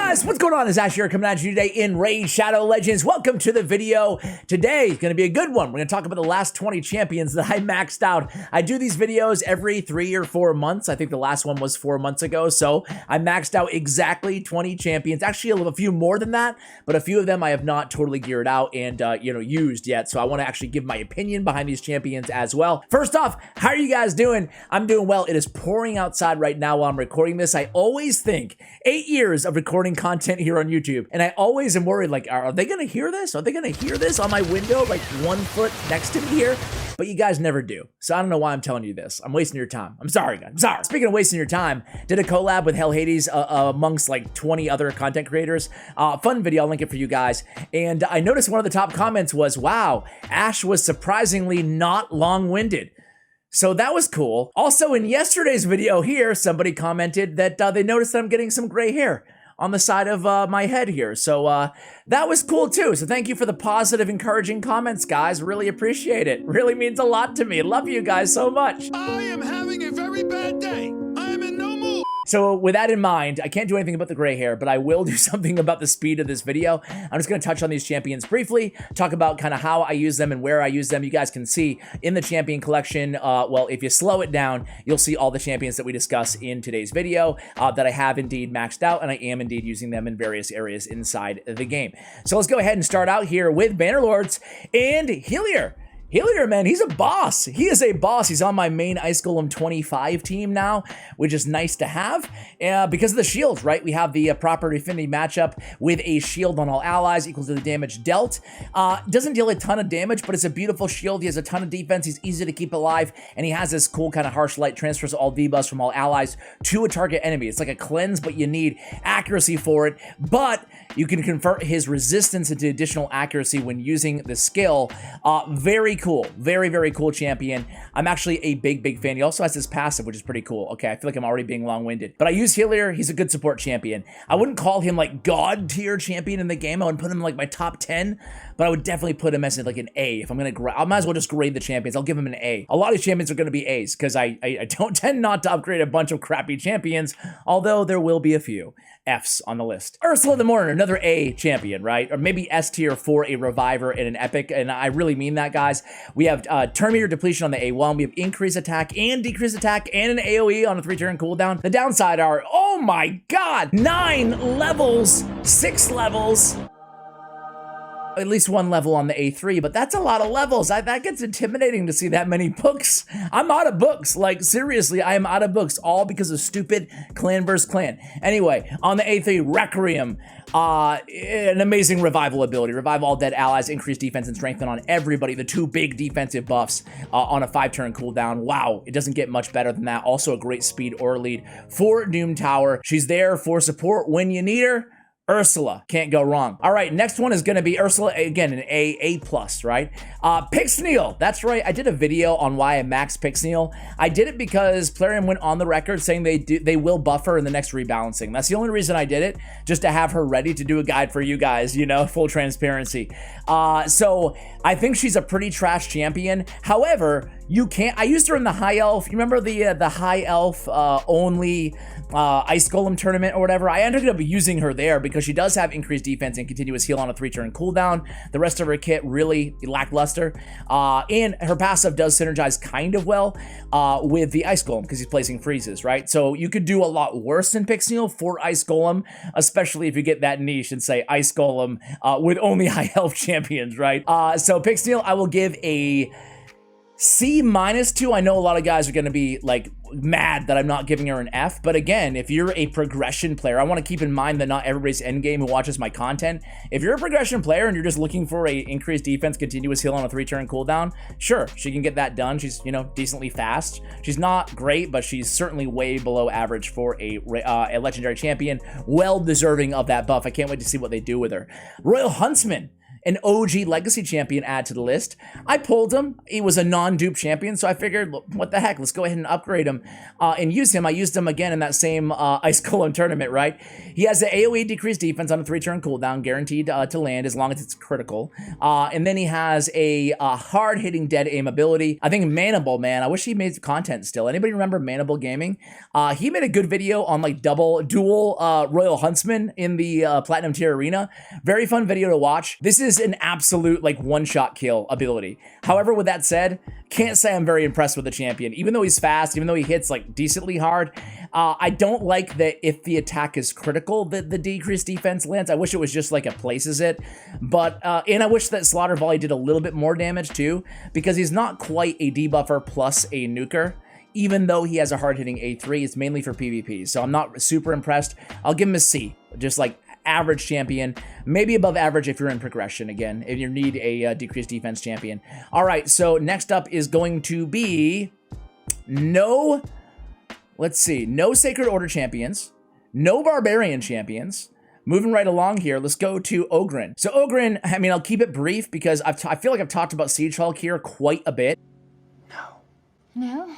guys, what's going on? It's Ash here coming at you today in Raid Shadow Legends. Welcome to the video. Today is going to be a good one. We're going to talk about the last 20 champions that I maxed out. I do these videos every 3 or 4 months. I think the last one was 4 months ago. So I maxed out exactly 20 champions. Actually, a few more than that, but a few of them I have not totally geared out and used yet. So I want to actually give my opinion behind these champions as well. First off, how are you guys doing? I'm doing well. It is pouring outside right now while I'm recording this. I always think 8 years of recording content here on YouTube, and I always am worried, like, are they gonna hear this? Are they gonna hear this on my window, like 1 foot next to me here? But you guys never do. So I don't know why I'm telling you this. I'm wasting your time. I'm sorry, guys. I'm sorry. Speaking of wasting your time, did a collab with Hell Hades amongst like 20 other content creators. Fun video. I'll link it for you guys. And I noticed one of the top comments was, wow, Ash was surprisingly not long-winded. So that was cool. Also, in yesterday's video here, somebody commented that they noticed that I'm getting some gray hair on the side of my head here. So that was cool too. So thank you for the positive, encouraging comments, guys. Really appreciate it. Really means a lot to me. Love you guys so much. I am having a very bad day. I am in no mood. So with that in mind, I can't do anything about the gray hair, but I will do something about the speed of this video. I'm just going to touch on these champions briefly, talk about kind of how I use them and where I use them. You guys can see in the champion collection, well, if you slow it down, you'll see all the champions that we discuss in today's video that I have indeed maxed out, and I am indeed using them in various areas inside the game. So let's go ahead and start out here with Bannerlords and Hillier. Hillier, man, he's a boss. He is a boss. He's on my main Ice Golem 25 team now, which is nice to have because of the shields, right? We have the proper affinity matchup with a shield on all allies equal to the damage dealt. Doesn't deal a ton of damage, but it's a beautiful shield. He has a ton of defense. He's easy to keep alive, and he has this cool kind of harsh light transfers all debuffs from all allies to a target enemy. It's like a cleanse, but you need accuracy for it. But you can convert his resistance into additional accuracy when using the skill. Very cool. Very, very cool champion. I'm actually a big fan. He also has this passive, which is pretty cool. Okay, I feel like I'm already being long-winded. But I use Hillier. He's a good support champion. I wouldn't call him like god tier champion in the game. I wouldn't put him in like my top 10, but I would definitely put him as like an A. If I'm going to I might as well just grade the champions. I'll give him an A. A lot of champions are going to be A's because I don't tend not to upgrade a bunch of crappy champions, although there will be a few F's on the list. Ursula the Mourner, another A champion, right? Or maybe S tier for a reviver and an epic, and I really mean that, guys. We have turn meter depletion on the A1. We have increased attack and decreased attack and an AoE on a 3-turn cooldown. The downside are, oh my god, 9 levels, 6 levels. At least 1 level on the A3, but that's a lot of levels. That gets intimidating to see that many books. I'm out of books. Like, seriously, I am out of books, all because of stupid clan versus clan. Anyway, on the A3, Requiem, an amazing revival ability. Revive all dead allies, increase defense and strength on everybody. The 2 big defensive buffs on a 5-turn cooldown. Wow, it doesn't get much better than that. Also a great speed aura lead for Doom Tower. She's there for support when you need her. Ursula, can't go wrong. All right, next one is gonna be Ursula, again, an A+, right? Pixneal, that's right, I did a video on why I maxed Pixneal. I did it because Plarium went on the record saying they will buff her in the next rebalancing. That's the only reason I did it, just to have her ready to do a guide for you guys, you know, full transparency. So I think she's a pretty trash champion. However, you can't, I used her in the High Elf, you remember the High Elf only Ice Golem tournament or whatever? I ended up using her there because she does have increased defense and continuous heal on a 3-turn cooldown. The rest of her kit really lackluster. And her passive does synergize kind of well with the Ice Golem because he's placing freezes, right? So you could do a lot worse than Pixneal for Ice Golem, especially if you get that niche and say Ice Golem with only High Elf champions, right? So Pixneal, I will give a C-2. I know a lot of guys are going to be like mad that I'm not giving her an F, but again, if you're a progression player, I want to keep in mind that not everybody's endgame who watches my content. If you're a progression player and you're just looking for a increased defense, continuous heal on a 3-turn cooldown, sure, she can get that done. She's, you know, decently fast. She's not great, but she's certainly way below average for a legendary champion. Well deserving of that buff. I can't wait to see what they do with her. Royal Huntsman. an OG Legacy champion add to the list. I pulled him. He was a non-dupe champion, so I figured, what the heck, let's go ahead and upgrade him and use him. I used him again in that same Ice Golem tournament, right? He has the AoE decreased defense on a 3-turn cooldown, guaranteed to land as long as it's critical. And then he has a hard-hitting dead aim ability. I think Manable, man, I wish he made content still. Anybody remember Manable Gaming? He made a good video on like dual Royal Huntsman in the Platinum Tier Arena. Very fun video to watch. This is an absolute like one-shot kill ability. However, with that said, can't say I'm very impressed with the champion. Even though he's fast, even though he hits like decently hard, I don't like that if the attack is critical that the decreased defense lands. I wish it was just like it places it. But, and I wish that Slaughter Volley did a little bit more damage too, because he's not quite a debuffer plus a nuker. Even though he has a hard-hitting A3, it's mainly for PvP. So I'm not super impressed. I'll give him a C. Just like average champion, maybe above average if you're in progression again, if you need a decreased defense champion. All right, so next up is going to be no Sacred Order champions, no Barbarian champions. Moving right along here, let's go to Ogryn. So Ogryn, I mean, I'll keep it brief because I feel like I've talked about Siege Hulk here quite a bit. No?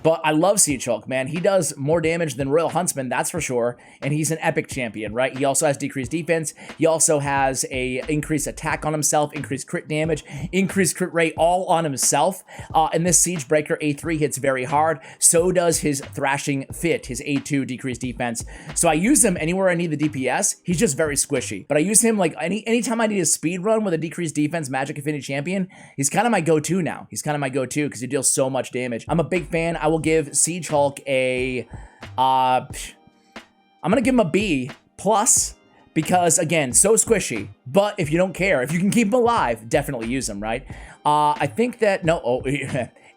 But I love Siege Hulk, man. He does more damage than Royal Huntsman, that's for sure. And he's an epic champion, right? He also has decreased defense. He also has a increased attack on himself, increased crit damage, increased crit rate, all on himself. And this Siege Breaker A3 hits very hard. So does his Thrashing Fit, his A2 decreased defense. So I use him anywhere I need the DPS. He's just very squishy. But I use him like anytime I need a speed run with a decreased defense Magic Affinity champion. He's kind of my go-to now. He's kind of my go-to because he deals so much damage. I'm a big fan. I will give Siege Hulk a, I'm gonna give him a B plus because again, so squishy. But if you don't care, if you can keep him alive, definitely use him, right? I think that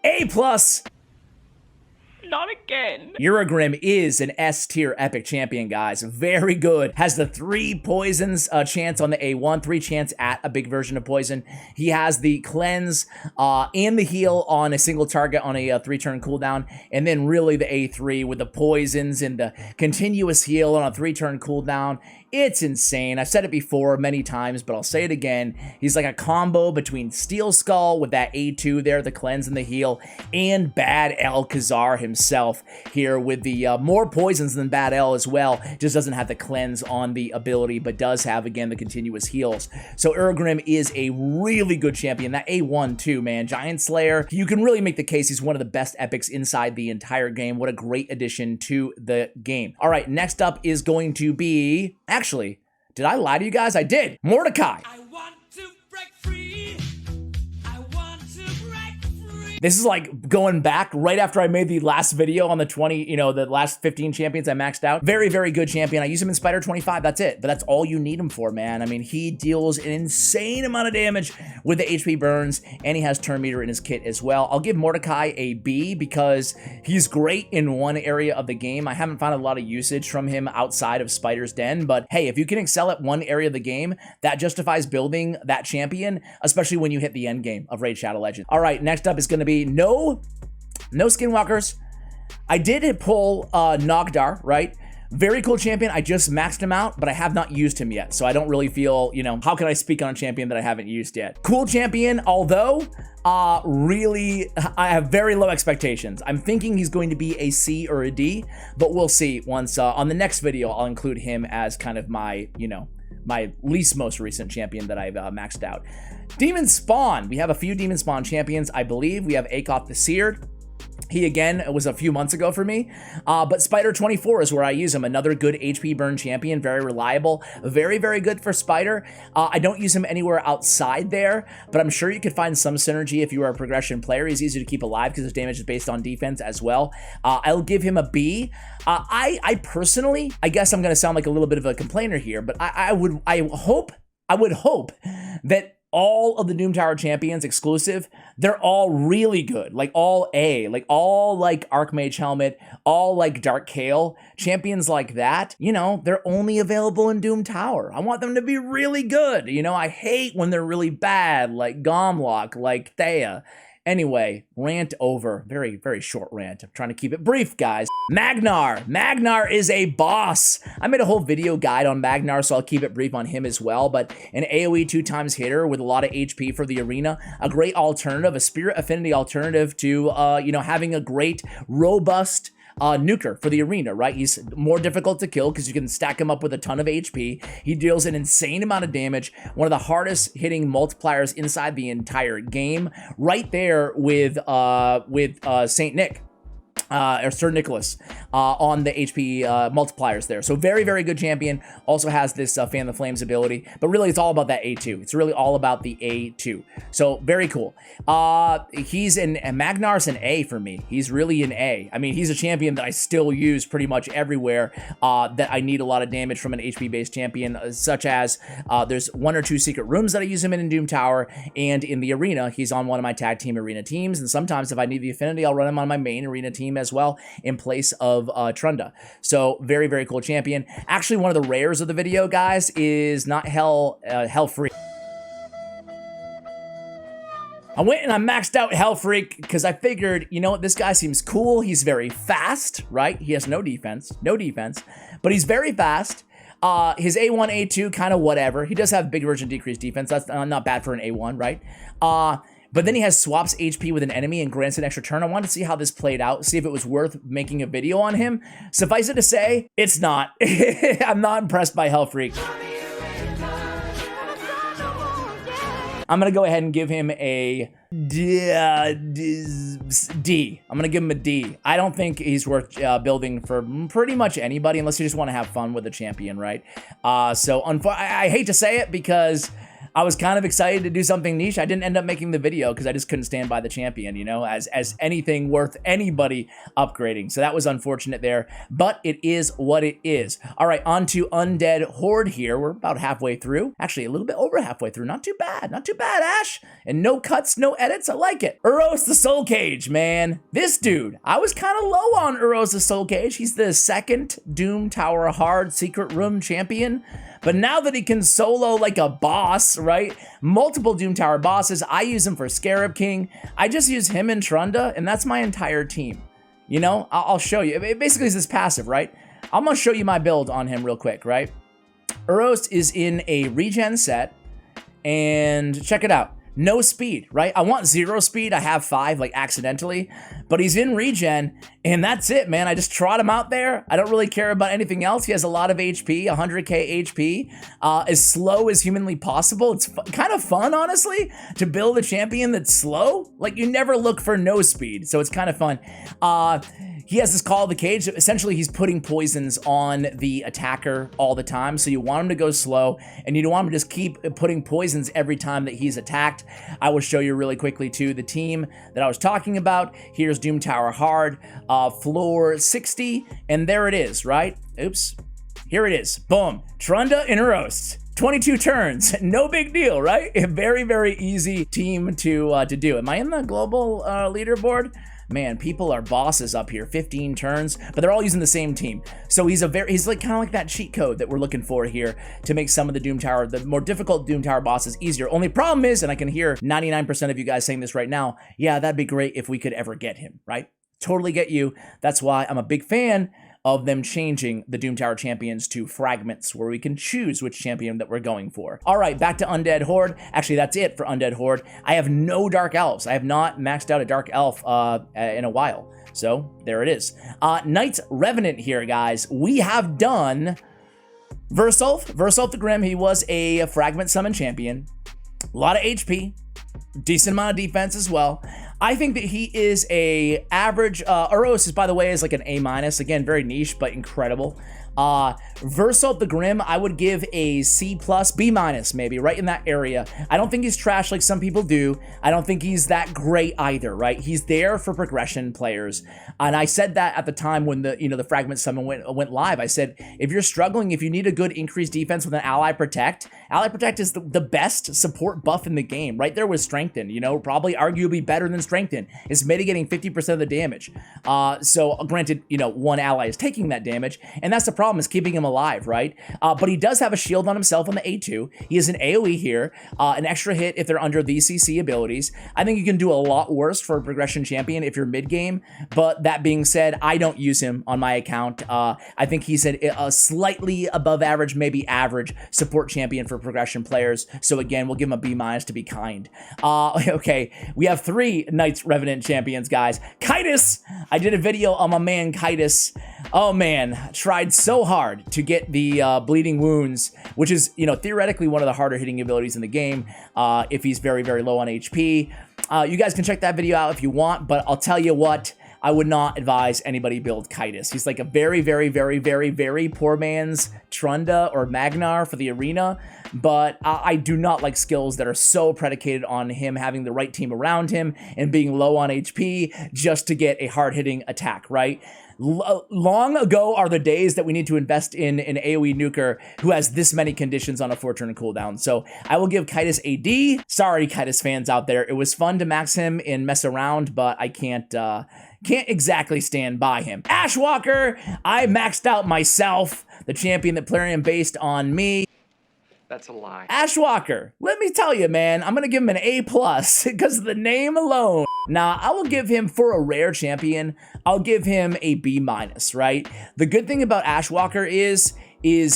A plus. Not again. Eurogrim is an S tier epic champion, guys. Very good. Has the 3 poisons chance on the A1, 3 chance at a big version of poison. He has the cleanse and the heal on a single target on a 3-turn cooldown. And then really the A3 with the poisons and the continuous heal on a 3-turn cooldown. It's insane. I've said it before many times, but I'll say it again. He's like a combo between Steel Skull with that A2 there, the cleanse and the heal, and Bad El Khazar himself here with the more poisons than Bad El as well. Just doesn't have the cleanse on the ability, but does have, again, the continuous heals. So Eurogrim is a really good champion. That A1 too, man. Giant Slayer. You can really make the case he's one of the best epics inside the entire game. What a great addition to the game. All right, next up is going to be... Actually, did I lie to you guys? I did. Mordecai. I want to break free. I want to break free. This is like going back right after I made the last video on the 20, the last 15 champions I maxed out. Very, very good champion. I use him in Spider 25. That's it. But that's all you need him for, man. I mean, he deals an insane amount of damage with the HP burns, and he has turn meter in his kit as well. I'll give Mordecai a B because he's great in one area of the game. I haven't found a lot of usage from him outside of Spider's Den, but hey, if you can excel at one area of the game, that justifies building that champion, especially when you hit the end game of Raid Shadow Legends. All right, next up is going to be no Skinwalkers. I did pull Nogdar, right? Very cool champion. I just maxed him out, but I have not used him yet. So I don't really feel, how can I speak on a champion that I haven't used yet? Cool champion, although really, I have very low expectations. I'm thinking he's going to be a C or a D, but we'll see once on the next video, I'll include him as kind of my, my least most recent champion that I've maxed out. Demon Spawn. We have a few Demon Spawn champions, I believe. We have Akoth the Seared. He, again, was a few months ago for me, but Spider 24 is where I use him. Another good HP burn champion, very reliable, very, very good for Spider. I don't use him anywhere outside there, but I'm sure you could find some synergy if you are a progression player. He's easy to keep alive because his damage is based on defense as well. I'll give him a B. I personally, I guess I'm going to sound like a little bit of a complainer here, but I would hope that all of the Doom Tower champions exclusive, they're all really good. Like all A, like all like Archmage Helmet, all like Dark Kael. Champions like that, they're only available in Doom Tower. I want them to be really good. I hate when they're really bad, like Gomlock, like Thea. Anyway, rant over. Very, very short rant. I'm trying to keep it brief, guys. Magnar. Magnar is a boss. I made a whole video guide on Magnar, so I'll keep it brief on him as well. But an AoE 2x hitter with a lot of HP for the arena. A great alternative, a Spirit Affinity alternative to, having a great, robust nuker for the arena, right? He's more difficult to kill because you can stack him up with a ton of HP. He deals an insane amount of damage. One of the hardest hitting multipliers inside the entire game, right there with Saint Nick. Or Sir Nicholas on the HP multipliers there. So very, very good champion. Also has this Fan the Flames ability, but really it's all about that A2. It's really all about the A2. So very cool. He's Magnar's an A for me. He's really an A. I mean, he's a champion that I still use pretty much everywhere that I need a lot of damage from an HP based champion, such as there's 1 or 2 secret rooms that I use him in Doom Tower, and in the arena, he's on one of my tag team arena teams. And sometimes if I need the affinity, I'll run him on my main arena team as well in place of Trunda. So very, very cool champion. Actually, one of the rares of the video, guys, is not hell free. I went and I maxed out Hellfreak because I figured, you know what, this guy seems cool. He's very fast, right? He has no defense, but he's very fast. His A1, A2, kind of whatever. He does have big version decreased defense. That's not bad for an A1, right? But then he has swaps HP with an enemy and grants an extra turn. I wanted to see how this played out, see if it was worth making a video on him. Suffice it to say, it's not. I'm not impressed by Hellfreak. I'm going to go ahead and give him a D. I'm going to give him a D. I don't think he's worth building for pretty much anybody unless you just want to have fun with a champion, right? So I hate to say it because I was kind of excited to do something niche. I didn't end up making the video because I just couldn't stand by the champion, you know, as anything worth anybody upgrading. So that was unfortunate there, but it is what it is. All right, on to Undead Horde here. We're about halfway through. Actually, a little bit over halfway through. Not too bad, Ash. And no cuts, no edits. I like it. Uros the Soul Cage, man. This dude, I was kind of low on Uros the Soul Cage. He's the 2nd Doom Tower Hard Secret Room champion. But now that he can solo like a boss, right? Multiple Doom Tower bosses, I use him for Scarab King. I just use him and Trunda, and that's my entire team. You know, I'll show you. It basically is this passive, right? I'm gonna show you my build on him real quick, right? Uros is in a regen set, and check it out. No speed, right? I want 0 speed. I have 5, like accidentally, but he's in regen, and that's it, man. I just trot him out there. I don't really care about anything else. He has a lot of HP, 100k HP, as slow as humanly possible. It's kind of fun, honestly, to build a champion that's slow. Like, you never look for no speed, so it's kind of fun. He has this Call of the Cage. Essentially, he's putting poisons on the attacker all the time. So you want him to go slow, and you don't want him to just keep putting poisons every time that he's attacked. I will show you really quickly, too, the team that I was talking about. Here's Doom Tower Hard, floor 60, and there it is, right? Oops. Here it is. Boom. Trunda and Uros. 22 turns, no big deal, right? A very, very easy team to do. Am I in the global leaderboard? Man, people are bosses up here, 15 turns, but they're all using the same team. So he's like kind of like that cheat code that we're looking for here to make some of the Doom Tower, the more difficult Doom Tower bosses easier. Only problem is, and I can hear 99% of you guys saying this right now, yeah, that'd be great if we could ever get him, right? Totally get you. That's why I'm a big fan of them changing the Doom Tower champions to fragments, where we can choose which champion that we're going for. All right, back to Undead Horde. Actually, that's it for Undead Horde. I have no Dark Elves. I have not maxed out a Dark Elf in a while. So there it is. Knights Revenant here, guys. We have done Versulf the Grim. He was a fragment summon champion. A lot of HP. Decent amount of defense as well. I think that he is a average. Uros is, by the way, is like an A-. Again, very niche, but incredible. Versulf the Grim, I would give a C+, B-, maybe, right in that area. I don't think he's trash like some people do. I don't think he's that great either, right? He's there for progression players. And I said that at the time when the Fragment Summon went live. I said, if you're struggling, if you need a good increased defense with an Ally Protect is the best support buff in the game, right there with Strengthen, probably arguably better than Strengthen. It's mitigating 50% of the damage. So granted, one ally is taking that damage, and that's the problem. problem is keeping him alive, right? But he does have a shield on himself on the A2. He has an AoE here, an extra hit if they're under these CC abilities. I think you can do a lot worse for a progression champion if you're mid-game, but that being said, I don't use him on my account. I think he's a slightly above average, maybe average support champion for progression players. So again, we'll give him a B- to be kind. Okay, we have 3 Knights Revenant champions, guys. Kaitis! I did a video on my man Kaitis. Oh man, tried so hard to get the bleeding wounds, which is, you know, theoretically one of the harder hitting abilities in the game if he's very, very low on HP. You guys can check that video out if you want, but I'll tell you what, I would not advise anybody build Kaitis. He's like a very, very, very, very, very poor man's Trunda or Magnar for the arena, but I do not like skills that are so predicated on him having the right team around him and being low on HP just to get a hard-hitting attack, right? Long ago are the days that we need to invest in an AoE nuker who has this many conditions on a 4-turn cooldown. So I will give Kaitis a D. Sorry, Kaitis fans out there. It was fun to max him and mess around, but I can't exactly stand by him. Ashwalker, I maxed out myself, the champion that Plarium based on me. That's a lie. Ashwalker, let me tell you, man, I'm gonna give him an A+ because of the name alone. Now, I will give him, for a rare champion, I'll give him a B-, right? The good thing about Ashwalker is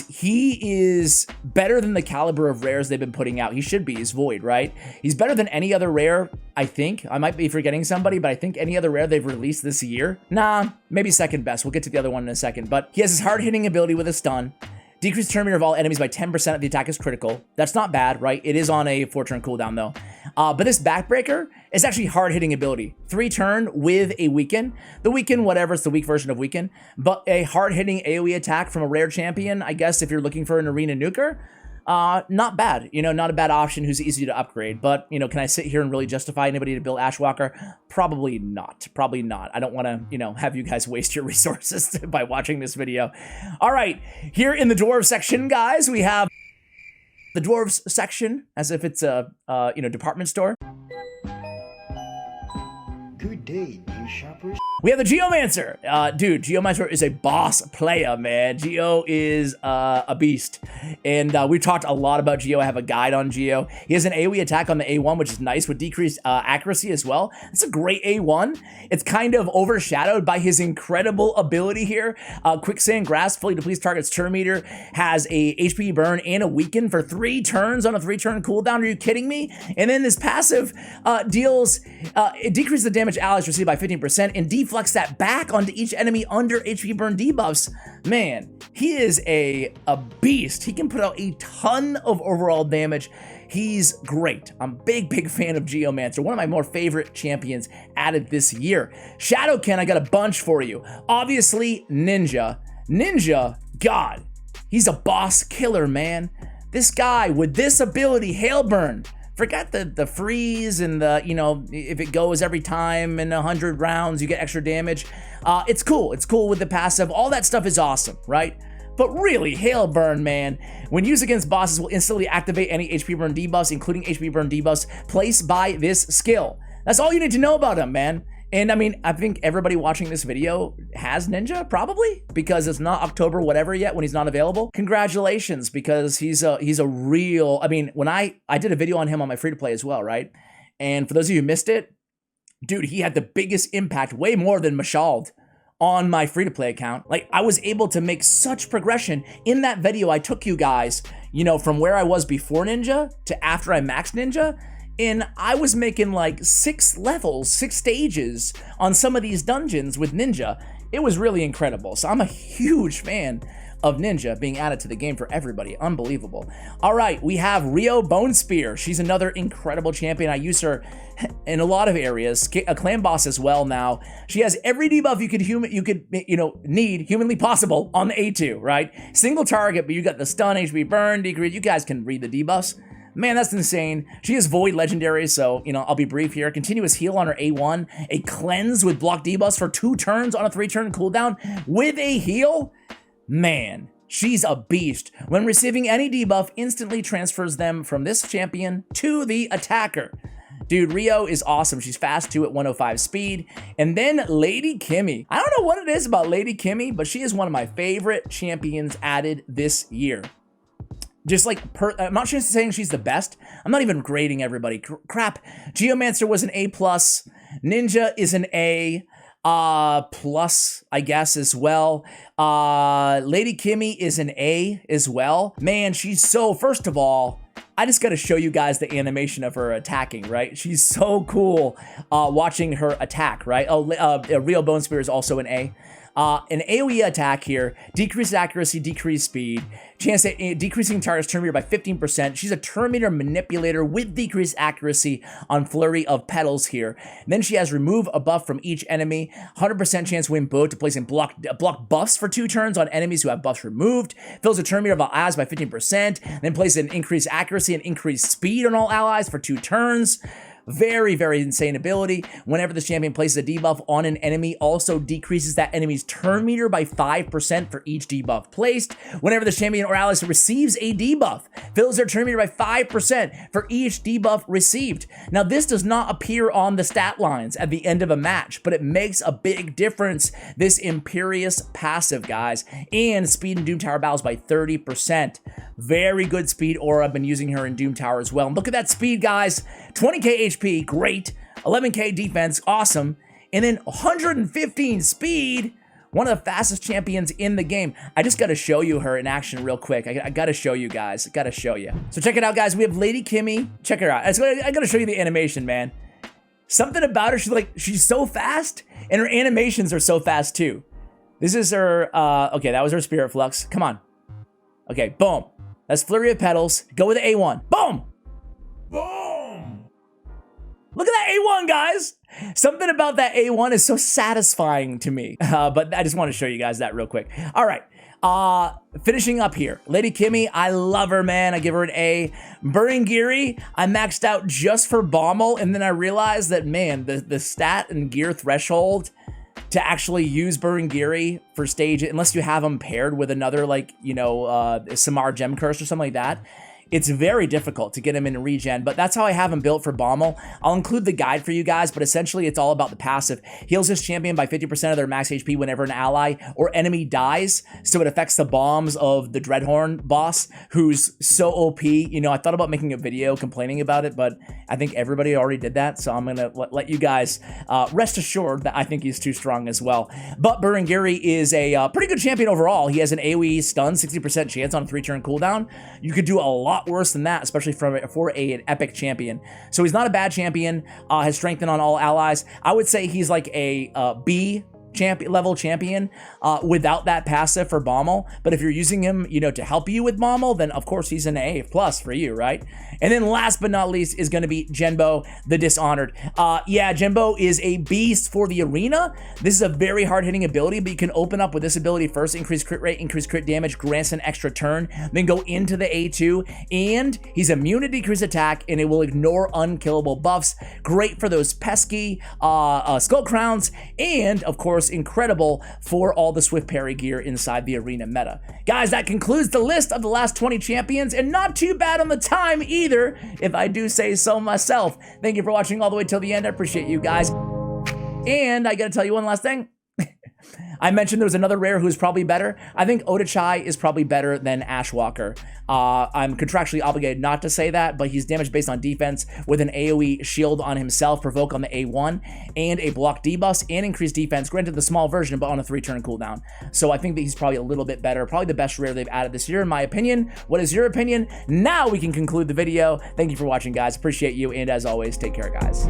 he is better than the caliber of rares they've been putting out. He should be. He's Void, right? He's better than any other rare, I think. I might be forgetting somebody, but I think any other rare they've released this year. Nah, maybe second best. We'll get to the other one in a second. But he has his hard-hitting ability with a stun. Decrease turn meter of all enemies by 10% if the attack is critical. That's not bad, right? It is on a 4-turn cooldown, though. But this backbreaker is actually hard-hitting ability. 3-turn with a weaken. The weaken, whatever, it's the weak version of weaken. But a hard-hitting AoE attack from a rare champion, I guess if you're looking for an arena nuker, not bad. You know, not a bad option who's easy to upgrade. But, you know, can I sit here and really justify anybody to build Ashwalker? Probably not. Probably not. I don't want to, you know, have you guys waste your resources by watching this video. All right, here in the dwarves section, guys, we have the dwarves section, as if it's a, you know, department store. Good day, new shoppers. We have the Geomancer. Dude, Geomancer is a boss player, man. Geo is a beast. And we've talked a lot about Geo. I have a guide on Geo. He has an AoE attack on the A1, which is nice, with decreased accuracy as well. It's a great A1. It's kind of overshadowed by his incredible ability here. Quicksand Grasp fully depletes target's turn meter, has a HP burn and a weaken for 3 turns on a 3-turn cooldown. Are you kidding me? And then this passive it decreases the damage allies receive by 15% and deflects that back onto each enemy under HP burn debuffs. Man, he is a beast. He can put out a ton of overall damage. He's great. I'm a big fan of Geomancer, one of my more favorite champions added this year. Shadowken, I got a bunch for you. Obviously, Ninja. Ninja, God, he's a boss killer, man. This guy with this ability, Hailburn, forget the freeze and the, you know, if it goes every time in 100 rounds, you get extra damage. It's cool. It's cool with the passive. All that stuff is awesome, right? But really, Hailburn, man, when used against bosses, will instantly activate any HP burn debuffs, including HP burn debuffs placed by this skill. That's all you need to know about him, man. And I mean, I think everybody watching this video has Ninja, probably, because it's not October whatever yet when he's not available. Congratulations, because he's a real, I mean, when I did a video on him on my free-to-play as well, right? And for those of you who missed it, dude, he had the biggest impact, way more than Mashald, on my free-to-play account. Like, I was able to make such progression. In that video, I took you guys, you know, from where I was before Ninja to after I maxed Ninja, and I was making like 6 levels, 6 stages on some of these dungeons with Ninja. It was really incredible. So I'm a huge fan of Ninja being added to the game for everybody. Unbelievable. All right, we have Rio Bonespear. She's another incredible champion. I use her in a lot of areas. A clan boss as well now. She has every debuff you could need humanly possible on the A2, right? Single target, but you got the stun, HP burn, decrease. You guys can read the debuffs. Man, that's insane. She is Void Legendary, so, you know, I'll be brief here. Continuous heal on her A1. A cleanse with block debuffs for 2 turns on a 3-turn cooldown with a heal. Man, she's a beast. When receiving any debuff, instantly transfers them from this champion to the attacker. Dude, Rio is awesome. She's fast too at 105 speed. And then Lady Kimmy. I don't know what it is about Lady Kimmy, but she is one of my favorite champions added this year. Just like, I'm not just saying she's the best. I'm not even grading everybody. Crap. Geomancer was an A+. Ninja is an A+, I guess, as well. Lady Kimmy is an A as well. Man, she's so, first of all, I just got to show you guys the animation of her attacking, right? She's so cool watching her attack, right? Oh, Rio Bone Spear is also an A. An AoE attack here, decreased accuracy, decreased speed, chance at decreasing target's turn meter by 15%. She's a turn meter manipulator with decreased accuracy on Flurry of Petals here. And then she has remove a buff from each enemy, 100% chance to win both to place in block buffs for 2 turns on enemies who have buffs removed, fills a turn meter of all allies by 15%, then places an increased accuracy and increased speed on all allies for 2 turns. Very, very insane ability. Whenever the champion places a debuff on an enemy, also decreases that enemy's turn meter by 5% for each debuff placed. Whenever the champion or ally receives a debuff, fills their turn meter by 5% for each debuff received. Now, this does not appear on the stat lines at the end of a match, but it makes a big difference. This Imperious passive, guys, and speed in Doom Tower battles by 30%. Very good speed aura. I've been using her in Doom Tower as well. And look at that speed, guys. 20k HP, great. 11k defense, awesome. And then 115 speed, one of the fastest champions in the game. I just got to show you her in action real quick. I got to show you guys. Got to show you. So check it out, guys. We have Lady Kimmy. Check her out. I got to show you the animation, man. Something about her, she's so fast, and her animations are so fast too. This is her, okay, that was her Spirit Flux. Come on. Okay, boom. That's Flurry of Petals. Go with the A1. Boom! Boom! Look at that A1, guys! Something about that A1 is so satisfying to me. But I just want to show you guys that real quick. All right. Finishing up here. Lady Kimmy, I love her, man. I give her an A. Burengiri, I maxed out just for Bommel, and then I realized that, man, the stat and gear threshold to actually use Burengiri for stage, unless you have him paired with another, like, you know, Samar Gem Curse or something like that, it's very difficult to get him in regen, but that's how I have him built for Bommel. I'll include the guide for you guys, but essentially it's all about the passive. Heals his champion by 50% of their max HP whenever an ally or enemy dies, so it affects the bombs of the Dreadhorn boss, who's so OP. You know, I thought about making a video complaining about it, but I think everybody already did that, so I'm gonna let you guys rest assured that I think he's too strong as well. But Burengiri is a pretty good champion overall. He has an AoE stun, 60% chance on a 3-turn cooldown. You could do a lot worse than that, especially for an epic champion. So he's not a bad champion, has strengthened on all allies. I would say he's like a B level champion without that passive for Bommel. But if you're using him, you know, to help you with Bommel, then of course he's an A+ for you, right? And then last but not least is going to be Genbo the Dishonored. Yeah, Genbo is a beast for the arena. This is a very hard-hitting ability, but you can open up with this ability first, increase crit rate, increase crit damage, grants an extra turn, then go into the A2, and he's immune to decreased attack, and it will ignore unkillable buffs. Great for those pesky skull crowns, and of course incredible for all the swift parry gear inside the arena meta. Guys, that concludes the list of the last 20 champions, and not too bad on the time either, if I do say so myself. Thank you for watching all the way till the end. I appreciate you guys. And I gotta tell you one last thing. I mentioned there was another rare who's probably better. I think Otachai is probably better than Ashwalker. I'm contractually obligated not to say that, but he's damage based on defense with an AoE shield on himself, provoke on the A1, and a block debuff and increased defense, granted the small version, but on a 3-turn cooldown. So I think that he's probably a little bit better, probably the best rare they've added this year, in my opinion. What is your opinion? Now we can conclude the video. Thank you for watching, guys. Appreciate you, and as always, take care, guys.